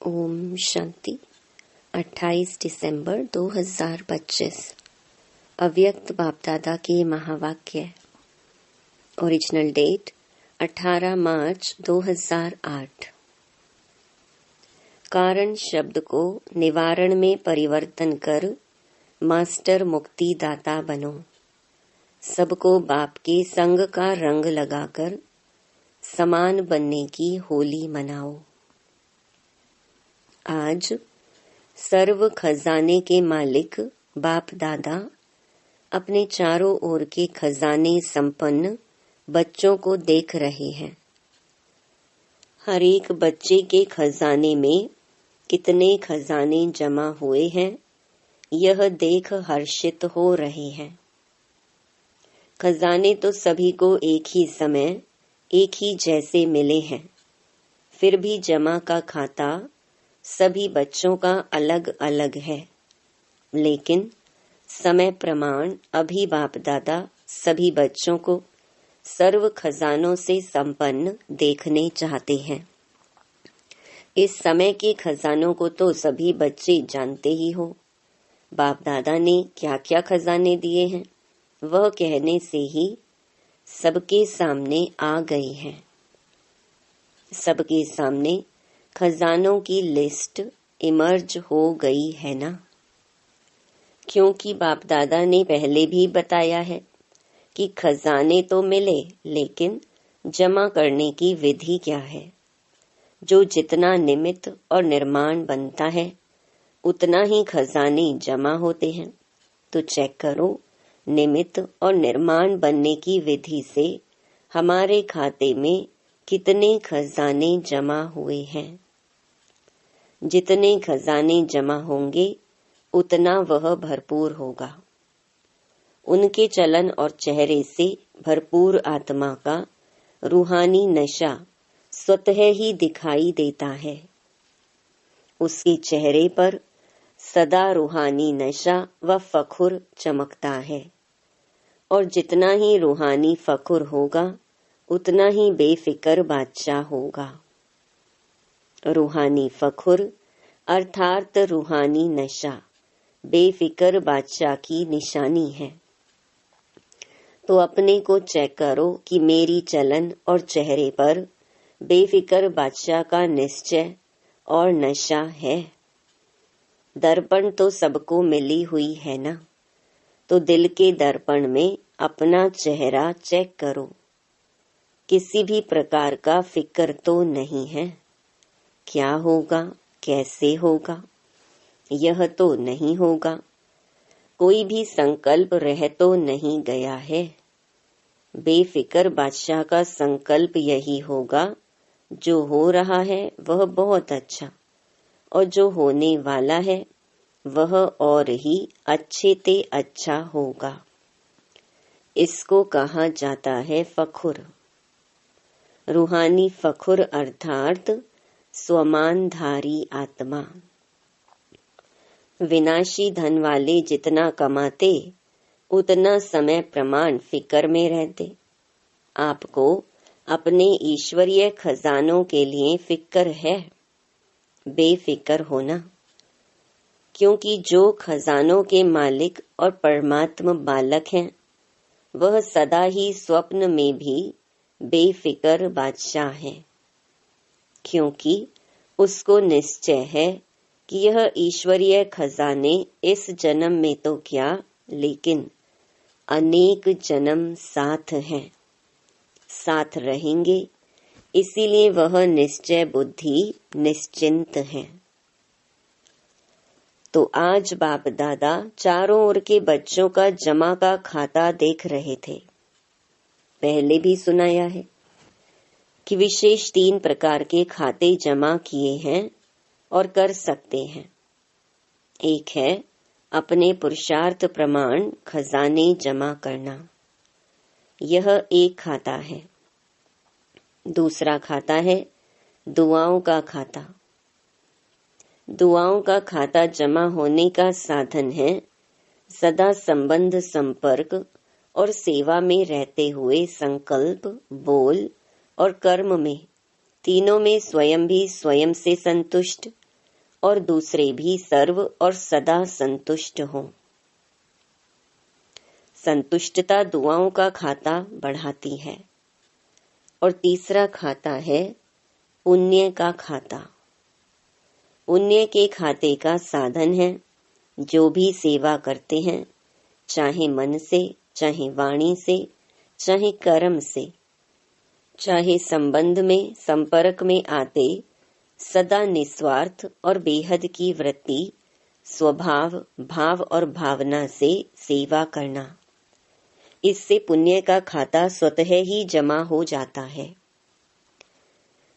ओम शांति। 28 दिसंबर 2025 अव्यक्त बापदादा के महावाक्य। ओरिजिनल डेट 18 मार्च 2008। कारण शब्द को निवारण में परिवर्तन कर मास्टर मुक्ति दाता बनो। सबको बाप के संग का रंग लगाकर समान बनने की होली मनाओ। आज सर्व खजाने के मालिक बाप दादा अपने चारों ओर के खजाने संपन्न बच्चों को देख रहे हैं। हर एक बच्चे के खजाने में कितने खजाने जमा हुए हैं, यह देख हर्षित हो रहे हैं। खजाने तो सभी को एक ही समय एक ही जैसे मिले हैं, फिर भी जमा का खाता सभी बच्चों का अलग अलग है। लेकिन समय प्रमाण अभी बाप दादा सभी बच्चों को सर्व खजानों से संपन्न देखने चाहते हैं। इस समय के खजानों को तो सभी बच्चे जानते ही हो। बाप दादा ने क्या क्या खजाने दिए हैं, वह कहने से ही सबके सामने आ गए हैं। सबके सामने खजानों की लिस्ट इमर्ज हो गई है ना। क्योंकि बाप दादा ने पहले भी बताया है कि खजाने तो मिले, लेकिन जमा करने की विधि क्या है। जो जितना निमित्त और निर्माण बनता है, उतना ही खजाने जमा होते हैं। तो चेक करो, निमित्त और निर्माण बनने की विधि से हमारे खाते में कितने खजाने जमा हुए हैं। जितने खजाने जमा होंगे उतना वह भरपूर होगा। उनके चलन और चेहरे से भरपूर आत्मा का रूहानी नशा स्वतः ही दिखाई देता है। उसके चेहरे पर सदा रूहानी नशा व फखुर चमकता है। और जितना ही रूहानी फखुर होगा, उतना ही बेफिक्र बादशाह होगा। रूहानी फखुर अर्थात रूहानी नशा बेफिक्र बादशाह की निशानी है। तो अपने को चेक करो कि मेरी चलन और चेहरे पर बेफिक्र बादशाह का निश्चय और नशा है। दर्पण तो सबको मिली हुई है ना। तो दिल के दर्पण में अपना चेहरा चेक करो। किसी भी प्रकार का फिक्र तो नहीं है। क्या होगा, कैसे होगा, यह तो नहीं होगा। कोई भी संकल्प रह तो नहीं गया है। बेफिक्र बादशाह का संकल्प यही होगा, जो हो रहा है वह बहुत अच्छा, और जो होने वाला है वह और ही अच्छे ते अच्छा होगा। इसको कहा जाता है फखुर। रूहानी फखुर अर्थात स्वमानधारी आत्मा। विनाशी धन वाले जितना कमाते, उतना समय प्रमाण फिक्र में रहते। आपको अपने ईश्वरीय खजानों के लिए फिक्र है, बेफिक्र होना। क्योंकि जो खजानों के मालिक और परमात्मा बालक हैं, वह सदा ही स्वप्न में भी बेफिक्र बादशाह है। क्योंकि उसको निश्चय है कि यह ईश्वरीय खजाने इस जन्म में तो क्या, लेकिन अनेक जन्म साथ हैं, साथ रहेंगे। इसीलिए वह निश्चय बुद्धि निश्चिंत है। तो आज बाप दादा चारों ओर के बच्चों का जमा का खाता देख रहे थे। पहले भी सुनाया है कि विशेष 3 प्रकार के खाते जमा किए हैं और कर सकते हैं। एक है अपने पुरुषार्थ प्रमाण खजाने जमा करना, यह एक खाता है। दूसरा खाता है दुआओं का खाता। दुआओं का खाता जमा होने का साधन है सदा संबंध, संपर्क और सेवा में रहते हुए संकल्प, बोल और कर्म में, तीनों में स्वयं भी स्वयं से संतुष्ट और दूसरे भी सर्व और सदा संतुष्ट हों। संतुष्टता दुआओं का खाता बढ़ाती है। और तीसरा खाता है पुण्य का खाता। पुण्य के खाते का साधन है जो भी सेवा करते हैं, चाहे मन से, चाहे वाणी से, चाहे कर्म से, चाहे संबंध में, संपर्क में आते, सदा निस्वार्थ और बेहद की वृत्ति, स्वभाव, भाव और भावना से सेवा करना। इससे पुण्य का खाता स्वतः ही जमा हो जाता है।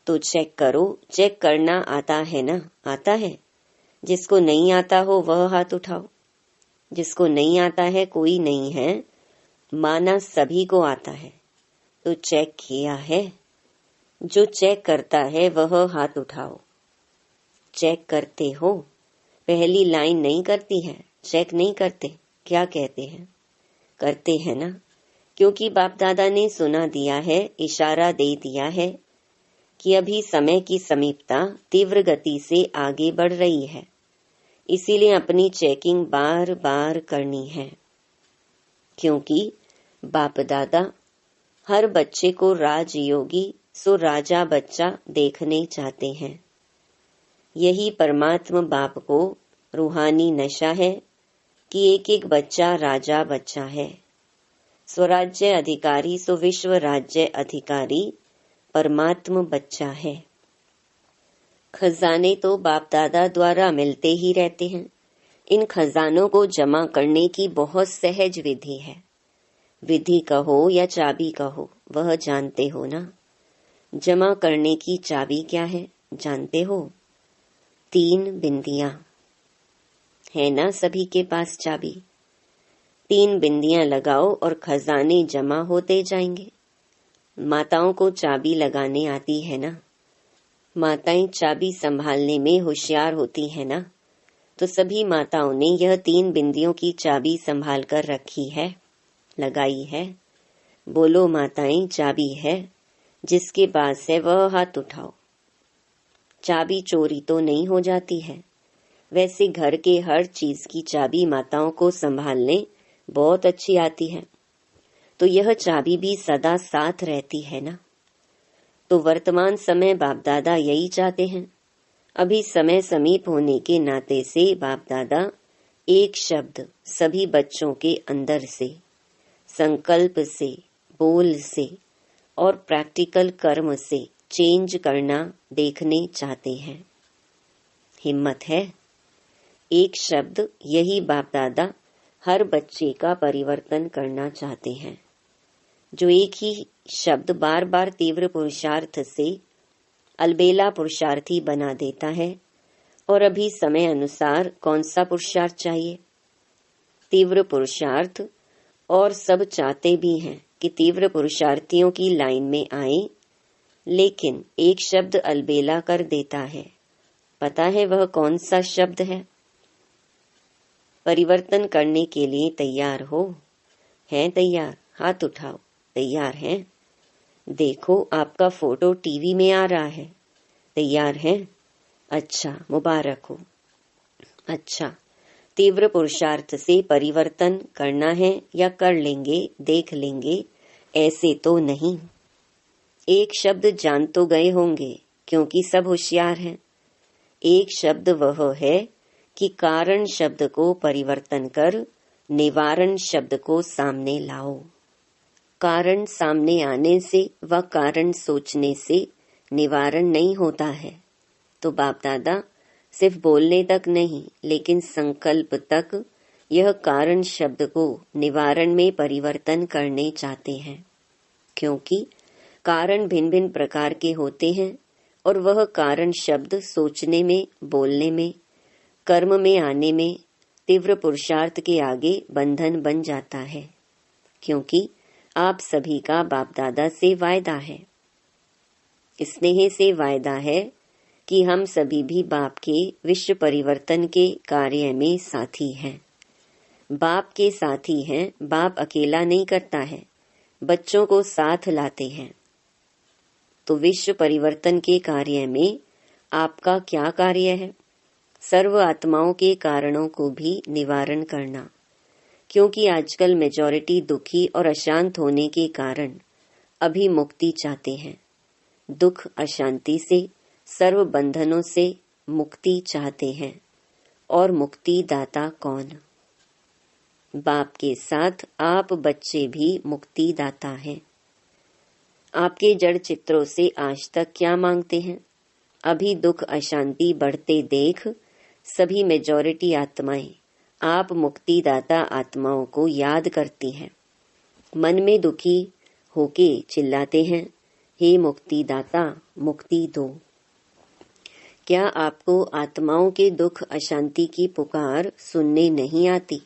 तो चेक करो, चेक करना आता है ना? आता है? जिसको नहीं आता हो वह हाथ उठाओ। जिसको नहीं आता है कोई नहीं है, माना सभी को आता है। तो चेक किया है? जो चेक करता है वह हाथ उठाओ। चेक करते हो? पहली लाइन नहीं करती है, चेक नहीं करते, क्या कहते हैं? करते हैं ना, क्योंकि बाप दादा ने सुना दिया है, इशारा दे दिया है कि अभी समय की समीपता तीव्र गति से आगे बढ़ रही है, इसीलिए अपनी चेकिंग बार बार करनी है। क्योंकि बाप दादा हर बच्चे को राजयोगी सो राजा बच्चा देखने चाहते हैं। यही परमात्मा बाप को रूहानी नशा है कि एक एक बच्चा राजा बच्चा है। स्वराज्य अधिकारी सो विश्व राज्य अधिकारी परमात्मा बच्चा है। खजाने तो बाप दादा द्वारा मिलते ही रहते हैं। इन खजानों को जमा करने की बहुत सहज विधि है। विधि कहो या चाबी कहो, वह जानते हो ना। जमा करने की चाबी क्या है जानते हो? 3 बिंदियां है ना, सभी के पास चाबी। 3 बिंदियां लगाओ और खजाने जमा होते जाएंगे। माताओं को चाबी लगाने आती है ना, माताएं चाबी संभालने में होशियार होती है ना, तो सभी माताओं ने यह 3 बिंदियों की चाबी संभाल कर रखी है, लगाई है। बोलो माताएं, चाबी है? जिसके पास है वह हाथ उठाओ। चाबी चोरी तो नहीं हो जाती है। वैसे घर के हर चीज की चाबी माताओं को संभालने बहुत अच्छी आती है, तो यह चाबी भी सदा साथ रहती है ना। तो वर्तमान समय बाप दादा यही चाहते हैं। अभी समय समीप होने के नाते से बाप दादा एक शब्द सभी बच्चों के अंदर से, संकल्प से, बोल से और प्रैक्टिकल कर्म से चेंज करना देखने चाहते हैं। हिम्मत है? एक शब्द, यही बाप दादा हर बच्चे का परिवर्तन करना चाहते हैं। जो एक ही शब्द बार बार तीव्र पुरुषार्थ से अलबेला पुरुषार्थी बना देता है। और अभी समय अनुसार कौन सा पुरुषार्थ चाहिए? तीव्र पुरुषार्थ। और सब चाहते भी हैं कि तीव्र पुरुषार्थियों की लाइन में आए, लेकिन एक शब्द अलबेला कर देता है। पता है वह कौन सा शब्द है? परिवर्तन करने के लिए तैयार हो? हैं तैयार? हाथ उठाओ। तैयार हैं? देखो आपका फोटो टीवी में आ रहा है। तैयार हैं? अच्छा, मुबारक हो। अच्छा, तीव्र पुरुषार्थ से परिवर्तन करना है या कर लेंगे, देख लेंगे, ऐसे तो नहीं। एक शब्द जान तो गए होंगे, क्योंकि सब होशियार हैं। एक शब्द वह है कि कारण शब्द को परिवर्तन कर निवारण शब्द को सामने लाओ। कारण सामने आने से व कारण सोचने से निवारण नहीं होता है। तो बाप दादा सिर्फ बोलने तक नहीं, लेकिन संकल्प तक यह कारण शब्द को निवारण में परिवर्तन करने चाहते हैं। क्योंकि कारण भिन्न भिन्न प्रकार के होते हैं और वह कारण शब्द सोचने में, बोलने में, कर्म में आने में तीव्र पुरुषार्थ के आगे बंधन बन जाता है। क्योंकि आप सभी का बाप दादा से वायदा है, स्नेह से वायदा है कि हम सभी भी बाप के विश्व परिवर्तन के कार्य में साथी हैं। बाप के साथी हैं। बाप अकेला नहीं करता है, बच्चों को साथ लाते हैं। तो विश्व परिवर्तन के कार्य में आपका क्या कार्य है? सर्व आत्माओं के कारणों को भी निवारण करना, क्योंकि आजकल मेजॉरिटी दुखी और अशांत होने के कारण अभी मुक्ति चाहते हैं। दुख अशांति से, सर्व बंधनों से मुक्ति चाहते हैं। और मुक्ति दाता कौन? बाप के साथ आप बच्चे भी मुक्ति दाता हैं। आपके जड़ चित्रों से आज तक क्या मांगते हैं? अभी दुख अशांति बढ़ते देख सभी मेजॉरिटी आत्माएं आप मुक्तिदाता आत्माओं को याद करती हैं। मन में दुखी होके चिल्लाते हैं, हे मुक्तिदाता मुक्ति दो। क्या आपको आत्माओं के दुख अशांति की पुकार सुनने नहीं आती?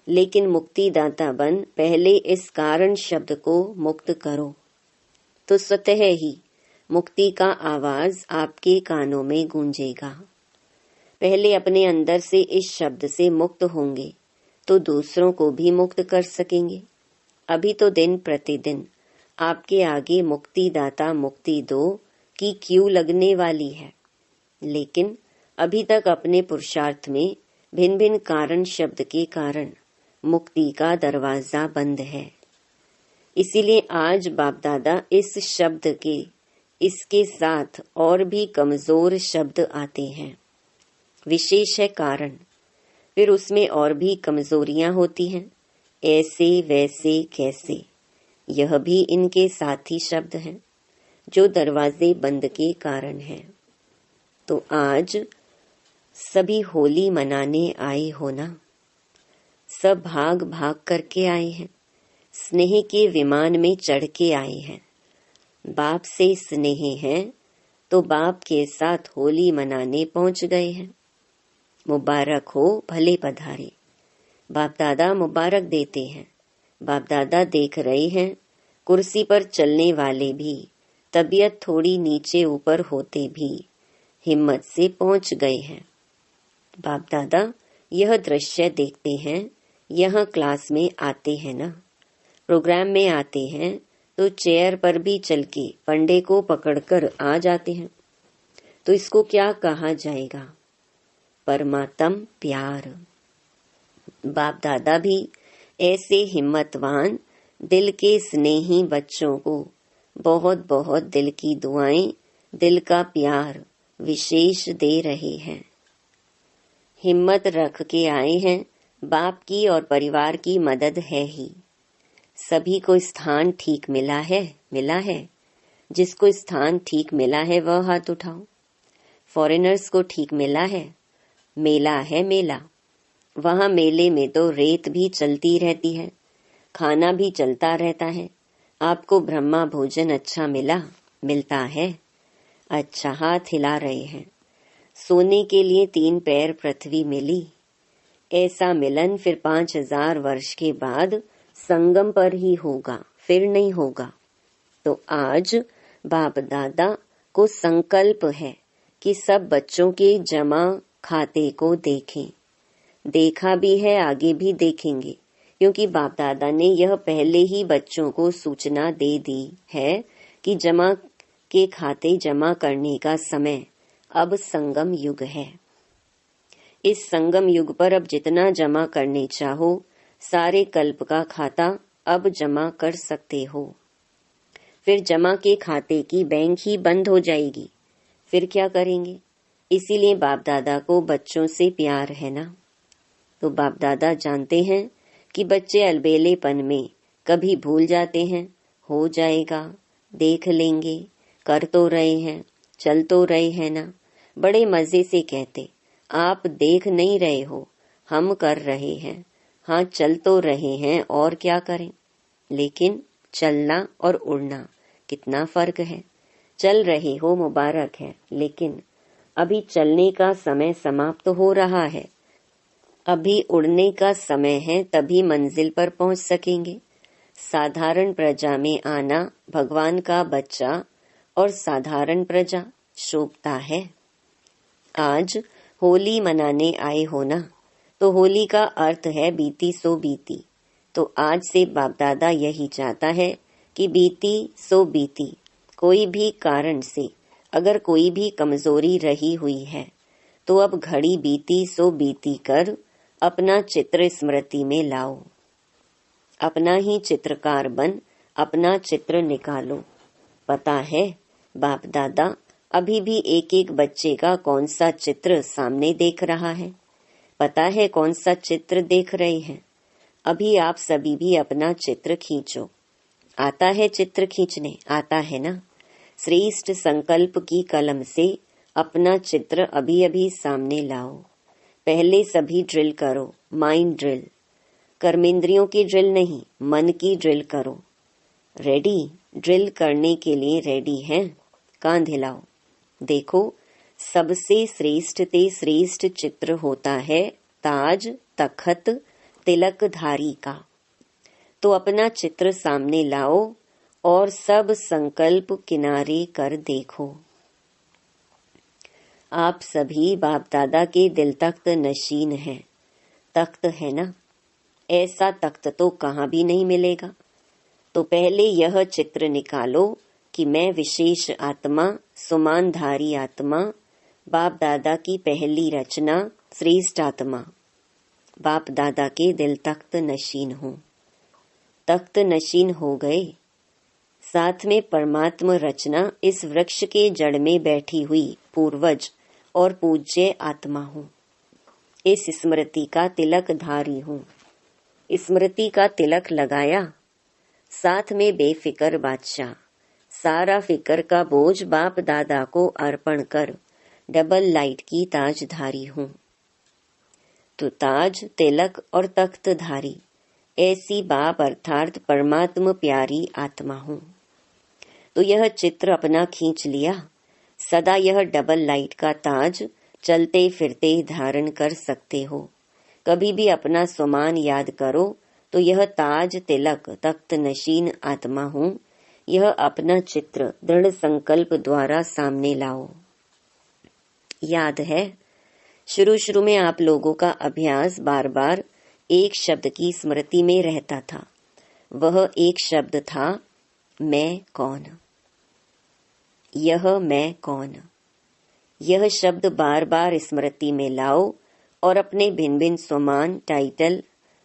लेकिन मुक्तिदाता बन पहले इस कारण शब्द को मुक्त करो, तो स्वतः ही मुक्ति का आवाज आपके कानों में गूंजेगा। पहले अपने अंदर से इस शब्द से मुक्त होंगे तो दूसरों को भी मुक्त कर सकेंगे। अभी तो दिन प्रतिदिन आपके आगे मुक्तिदाता मुक्ति दो की क्यू लगने वाली है, लेकिन अभी तक अपने पुरुषार्थ में भिन्न भिन्न कारण शब्द के कारण मुक्ति का दरवाजा बंद है। इसीलिए आज बाप दादा इस शब्द के इसके साथ और भी कमजोर शब्द आते हैं। विशेष है कारण, फिर उसमें और भी कमजोरियां होती हैं। ऐसे वैसे कैसे, यह भी इनके साथी शब्द हैं जो दरवाजे बंद के कारण हैं। तो आज सभी होली मनाने आए हो ना? सब भाग भाग करके आए हैं, स्नेह के विमान में चढ़ के आए हैं। बाप से स्नेह है तो बाप के साथ होली मनाने पहुंच गए हैं। मुबारक हो, भले पधारे। बाप दादा मुबारक देते हैं। बाप दादा देख रहे हैं कुर्सी पर चलने वाले भी, तबीयत थोड़ी नीचे ऊपर होते भी हिम्मत से पहुंच गए हैं। बाप दादा यह दृश्य देखते हैं। यहाँ क्लास में आते हैं ना, प्रोग्राम में आते हैं तो चेयर पर भी चल के पंडे को पकड़कर आ जाते हैं। तो इसको क्या कहा जाएगा? परमात्म प्यार। बाप दादा भी ऐसे हिम्मतवान दिल के स्नेही बच्चों को बहुत बहुत दिल की दुआएं, दिल का प्यार विशेष दे रहे हैं। हिम्मत रख के आए हैं। बाप की और परिवार की मदद है ही। सभी को स्थान ठीक मिला है। जिसको स्थान ठीक मिला है वह हाथ उठाओ। फॉरेनर्स को ठीक मिला है। मेला है मेला। वहाँ मेले में तो रेत भी चलती रहती है, खाना भी चलता रहता है। आपको ब्रह्मा भोजन अच्छा मिलता है। अच्छा हाथ हिला रहे हैं। सोने के लिए 3 पैर पृथ्वी मिली। ऐसा मिलन फिर 5000 वर्ष के बाद संगम पर ही होगा, फिर नहीं होगा। तो आज बाप दादा को संकल्प है कि सब बच्चों के जमा खाते को देखें। देखा भी है, आगे भी देखेंगे, क्योंकि बाप दादा ने यह पहले ही बच्चों को सूचना दे दी है कि जमा के खाते जमा करने का समय अब संगम युग है। इस संगम युग पर अब जितना जमा करने चाहो सारे कल्प का खाता अब जमा कर सकते हो। फिर जमा के खाते की बैंक ही बंद हो जाएगी, फिर क्या करेंगे? इसीलिए बाप दादा को बच्चों से प्यार है ना। तो बाप दादा जानते हैं कि बच्चे अलबेलेपन में कभी भूल जाते हैं। हो जाएगा, देख लेंगे, कर तो रहे हैं, चल तो रहे हैं ना। बड़े मजे से कहते, आप देख नहीं रहे हो, हम कर रहे हैं। हाँ, चल तो रहे हैं, और क्या करें। लेकिन चलना और उड़ना कितना फर्क है। चल रहे हो मुबारक है, लेकिन अभी चलने का समय समाप्त हो रहा है। अभी उड़ने का समय है, तभी मंजिल पर पहुंच सकेंगे। साधारण प्रजा में आना भगवान का बच्चा और साधारण प्रजा शोभता है। आज होली मनाने आए हो ना, तो होली का अर्थ है बीती सो बीती। तो आज से बाप दादा यही चाहता है कि बीती सो बीती। कोई भी कारण से अगर कोई भी कमजोरी रही हुई है तो अब घड़ी बीती सो बीती कर अपना चित्र स्मृति में लाओ। अपना ही चित्रकार बन अपना चित्र निकालो। पता है बाप दादा अभी भी एक एक बच्चे का कौन सा चित्र सामने देख रहा है? पता है कौन सा चित्र देख रहे हैं? अभी आप सभी भी अपना चित्र खींचो। आता है चित्र खींचने? आता है ना? श्रेष्ठ संकल्प की कलम से अपना चित्र अभी अभी सामने लाओ। पहले सभी ड्रिल करो, माइंड ड्रिल। कर्मेंद्रियों की ड्रिल नहीं, मन की ड्रिल करो। रेडी? ड्रिल करने के लिए रेडी हैं? कान हिलाओ। देखो सबसे श्रेष्ठ ते श्रेष्ठ चित्र होता है ताज तखत तिलकधारी का। तो अपना चित्र सामने लाओ और सब संकल्प किनारे कर देखो। आप सभी बाप दादा के दिल तख्त नशीन हैं। तख्त है ना? ऐसा तख्त तो कहाँ भी नहीं मिलेगा। तो पहले यह चित्र निकालो कि मैं विशेष आत्मा, सुमानधारी आत्मा, बाप दादा की पहली रचना, श्रेष्ठ आत्मा, बाप दादा के दिल तख्त नशीन हूँ। तख्त नशीन हो गए, साथ में परमात्मा रचना इस वृक्ष के जड़ में बैठी हुई पूर्वज और पूज्य आत्मा हूँ। इस स्मृति का तिलक धारी हूँ। स्मृति का तिलक लगाया, साथ में बेफिक्र बादशाह, सारा फिक्र का बोझ बाप दादा को अर्पण कर डबल लाइट की ताजधारी हूँ। तो ताज, तिलक और तख्तधारी ऐसी बाप अर्थात परमात्मा प्यारी आत्मा हूँ। तो यह चित्र अपना खींच लिया। सदा यह डबल लाइट का ताज चलते फिरते धारण कर सकते हो। कभी भी अपना स्वमान याद करो तो यह ताज, तिलक, तख्त नशीन आत्मा हूँ। यह अपना चित्र दृढ़ संकल्प द्वारा सामने लाओ। याद है शुरू में आप लोगों का अभ्यास बार बार एक शब्द की स्मृति में रहता था। वह एक शब्द था मैं कौन। यह मैं कौन, यह शब्द बार बार स्मृति में लाओ और अपने भिन्न भिन्न स्वमान, टाइटल,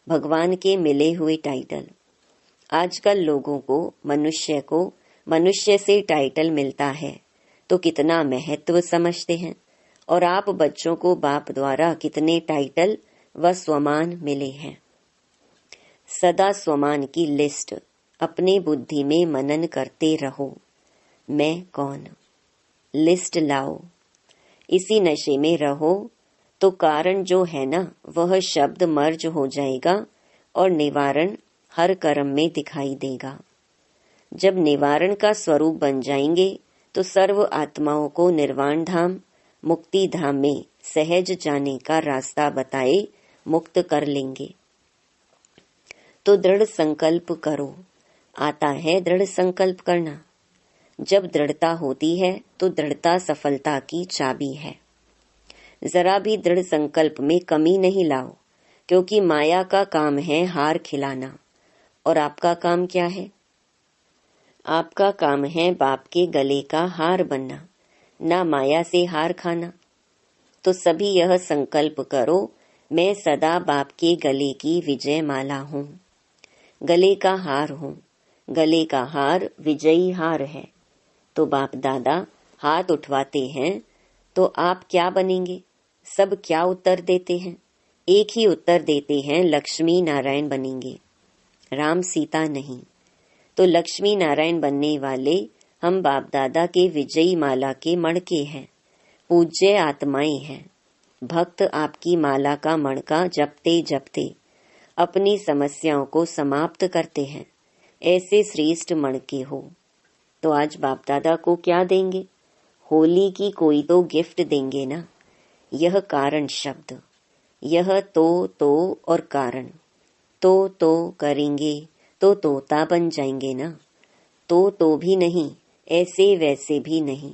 भगवान के मिले हुए टाइटल। आजकल लोगों को, मनुष्य को मनुष्य से टाइटल मिलता है तो कितना महत्व समझते हैं, और आप बच्चों को बाप द्वारा कितने टाइटल व स्वमान मिले हैं। सदा स्वमान की लिस्ट अपने बुद्धि में मनन करते रहो। मैं कौन, लिस्ट लाओ। इसी नशे में रहो तो कारण जो है ना वह शब्द मर्ज हो जाएगा और निवारण हर कर्म में दिखाई देगा। जब निवारण का स्वरूप बन जाएंगे तो सर्व आत्माओं को निर्वाण धाम, मुक्ति धाम में सहज जाने का रास्ता बताए मुक्त कर लेंगे। तो दृढ़ संकल्प करो। आता है दृढ़ संकल्प करना। जब दृढ़ता होती है तो दृढ़ता सफलता की चाबी है। जरा भी दृढ़ संकल्प में कमी नहीं लाओ, क्योंकि माया का काम है हार खिलाना, और आपका काम क्या है? आपका काम है बाप के गले का हार बनना, ना माया से हार खाना। तो सभी यह संकल्प करो, मैं सदा बाप के गले की विजय माला हूँ, गले का हार हूँ। गले का हार विजयी हार है। तो बाप दादा हाथ उठवाते हैं तो आप क्या बनेंगे? सब क्या उत्तर देते हैं? एक ही उत्तर देते हैं, लक्ष्मी नारायण बनेंगे, राम सीता नहीं। तो लक्ष्मी नारायण बनने वाले हम बाप दादा के विजयी माला के मणके हैं, पूज्य आत्माएं हैं। भक्त आपकी माला का मणका जपते जपते अपनी समस्याओं को समाप्त करते हैं। ऐसे श्रेष्ठ मणके हो। तो आज बाप दादा को क्या देंगे? होली की कोई तो गिफ्ट देंगे ना। यह कारण शब्द, यह तो और कारण। तो करेंगे तो तोता बन जाएंगे ना। तो भी नहीं, ऐसे वैसे भी नहीं,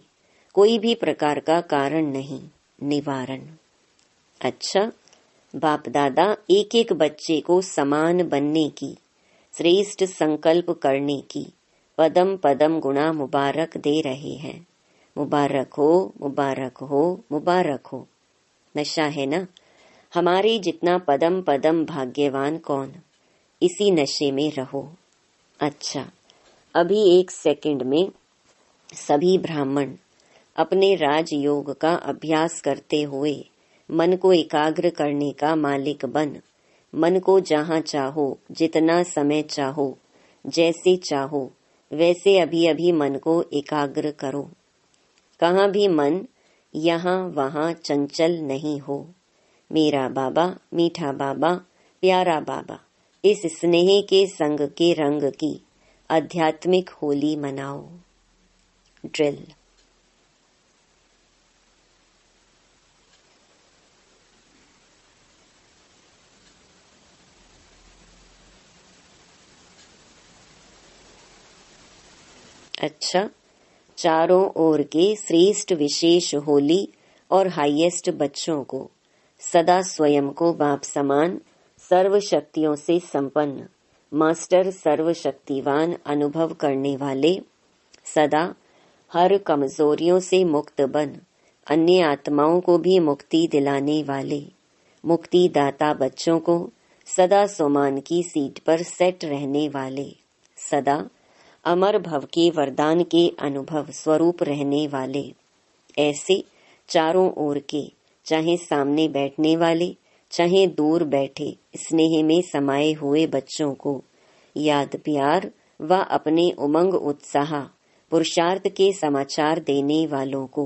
कोई भी प्रकार का कारण नहीं, निवारण। अच्छा, बाप दादा एक एक बच्चे को समान बनने की, श्रेष्ठ संकल्प करने की पदम पदम गुणा मुबारक दे रहे हैं। मुबारक हो, मुबारक हो, मुबारक हो। नशा है ना। हमारे जितना पदम पदम भाग्यवान कौन। इसी नशे में रहो। अच्छा, अभी 1 सेकंड में सभी ब्राह्मण अपने राजयोग का अभ्यास करते हुए मन को एकाग्र करने का मालिक बन, मन को जहाँ चाहो, जितना समय चाहो, जैसे चाहो वैसे अभी अभी मन को एकाग्र करो। कहाँ भी मन यहाँ वहाँ चंचल नहीं हो। मेरा बाबा, मीठा बाबा, प्यारा बाबा, इस स्नेह के संग के रंग की आध्यात्मिक होली मनाओ। ड्रिल। अच्छा, चारों ओर के श्रेष्ठ विशेष होली और हाईएस्ट बच्चों को सदा स्वयं को बाप समान सर्व शक्तियों से संपन्न मास्टर सर्वशक्तिवान अनुभव करने वाले, सदा हर कमजोरियों से मुक्त बन अन्य आत्माओं को भी मुक्ति दिलाने वाले मुक्ति दाता बच्चों को सदा सोमान की सीट पर सेट रहने वाले, सदा अमर भव के वरदान के अनुभव स्वरूप रहने वाले, ऐसे चारों ओर के, चाहे सामने बैठने वाले चाहे दूर बैठे स्नेह में समाये हुए बच्चों को याद प्यार व अपने उमंग उत्साह पुरुषार्थ के समाचार देने वालों को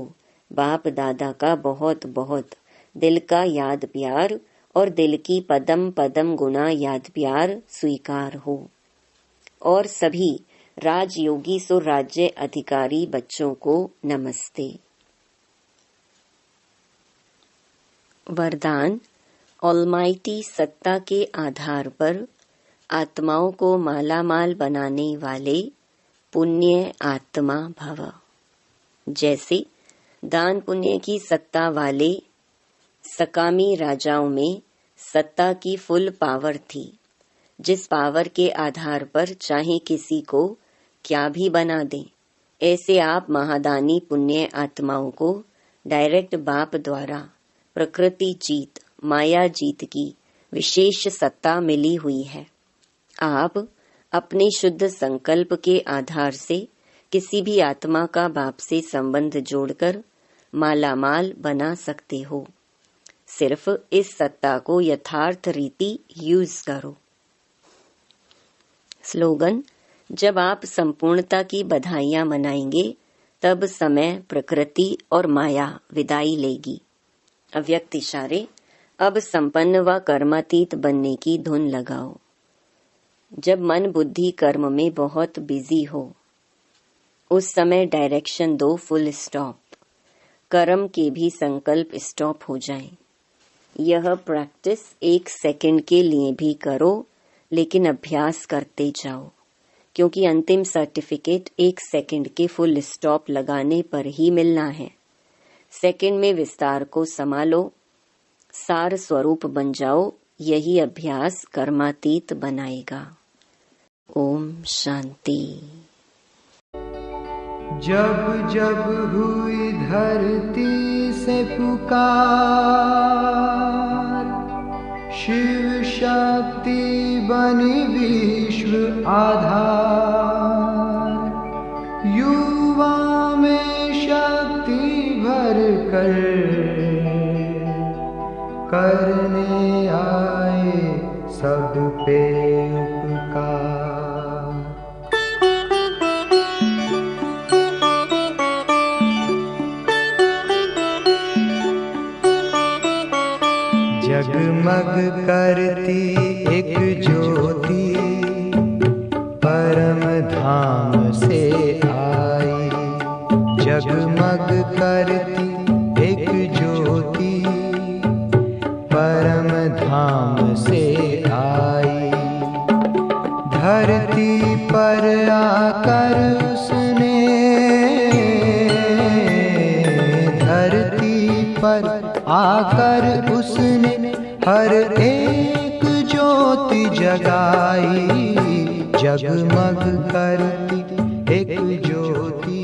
बाप दादा का बहुत बहुत दिल का याद प्यार और दिल की पदम पदम गुना याद प्यार स्वीकार हो। और सभी राजयोगी सुराज्य अधिकारी बच्चों को नमस्ते। वरदान। ऑलमाइटी सत्ता के आधार पर आत्माओं को मालामाल बनाने वाले पुण्य आत्मा भव। जैसे दान पुण्य की सत्ता वाले सकामी राजाओं में सत्ता की फुल पावर थी, जिस पावर के आधार पर चाहे किसी को क्या भी बना दें, ऐसे आप महादानी पुण्य आत्माओं को डायरेक्ट बाप द्वारा प्रकृति जीत माया जीत की विशेष सत्ता मिली हुई है। आप अपने शुद्ध संकल्प के आधार से किसी भी आत्मा का बाप से संबंध जोड़कर मालामाल बना सकते हो। सिर्फ इस सत्ता को यथार्थ रीति यूज करो। स्लोगन। जब आप संपूर्णता की बधाइयां मनाएंगे तब समय प्रकृति और माया विदाई लेगी। अव्यक्त इशारे। अब संपन्न व कर्मातीत बनने की धुन लगाओ। जब मन बुद्धि कर्म में बहुत बिजी हो उस समय डायरेक्शन दो फुल स्टॉप। कर्म के भी संकल्प स्टॉप हो जाएं। यह प्रैक्टिस 1 सेकंड के लिए भी करो, लेकिन अभ्यास करते जाओ, क्योंकि अंतिम सर्टिफिकेट 1 सेकंड के फुल स्टॉप लगाने पर ही मिलना है। सेकंड में विस्तार को संभालो, सार स्वरूप बन जाओ। यही अभ्यास कर्मातीत बनाएगा। ओम शांति। जब जब हुई धरती से पुकार, शिव शक्ति बनी विश्व आधार। युवा में शक्ति भर कर करने आए सब पे उपकार। जगमग करती एक ज्योति परम धाम से आई। जगमग करती एक ज्योति परम धाम से आई। धरती पर आकर उसने, धरती पर आकर उसने हर एक ज्योति जगाई। जगमग करती एक ज्योति